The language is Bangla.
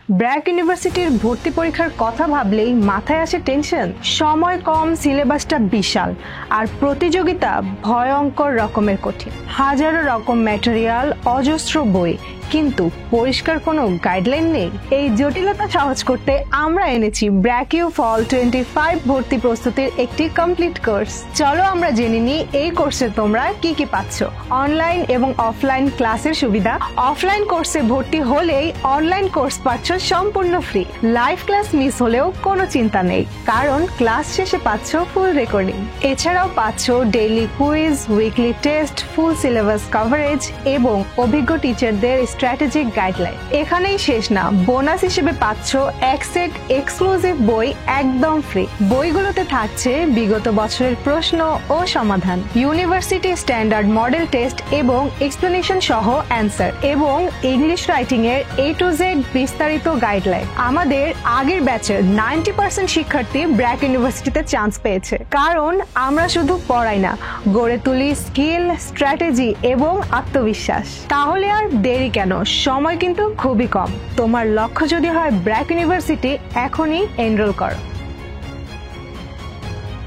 ব্র্যাক ইউনিভার্সিটির ভর্তি পরীক্ষার কথা ভাবলেই মাথায় আসে টেনশন। সময় কম, সিলেবাসটা বিশাল, আর প্রতিযোগিতা ভয়ঙ্কর রকমের কঠিন। হাজারো রকম ম্যাটেরিয়াল, অজস্র বই, কিন্তু পরিষ্কার কোনো গাইডলাইন নেই। এই জটিলতা সহজ করতে আমরা এনেছি ব্র্যাক ইউ ফল 25 ভর্তি প্রস্তুতির একটি কমপ্লিট কোর্স। চলো আমরা জেনে নিই এই কোর্সে তোমরা কি কি পাচ্ছ। অনলাইন এবং অফলাইন ক্লাসের সুবিধা। অফলাইন কোর্সে ভর্তি হলেই অনলাইন কোর্স পাচ্ছ সম্পূর্ণ ফ্রি। লাইভ ক্লাস মিস হলেও কোনো চিন্তা নেই, কারণ ক্লাস শেষে পাচ্ছ ফুল রেকর্ডিং। এছাড়াও পাচ্ছ daily quiz, weekly test, full syllabus coverage এবং অভিজ্ঞ টিচারদের স্ট্র্যাটেজিক গাইডলাইন। এখানেই শেষ না, বোনাস হিসেবে পাচ্ছ এক সেট এক্সক্লুসিভ বই একদম ফ্রি। বইগুলোতে থাকছে বিগত বছরের প্রশ্ন ও সমাধান, ইউনিভার্সিটি স্ট্যান্ডার্ড মডেল টেস্ট এবং এক্সপ্লেনেশন সহ অ্যান্সার, এবং ইংলিশ রাইটিং এর A to Z বিস্তারিত গাইডলাইন। আমাদের আগের ব্যাচের 90% শিক্ষার্থী ব্র্যাক ইউনিভার্সিটিতে চান্স পেয়েছে, কারণ আমরা শুধু পড়াই না, গড়ে তুলি স্কিল, স্ট্র্যাটেজি এবং আত্মবিশ্বাস। তাহলে আর দেরি কেন? সময় কিন্তু খুবই কম। তোমার লক্ষ্য যদি হয় ব্র্যাক ইউনিভার্সিটি, এখনই এনরোল করো।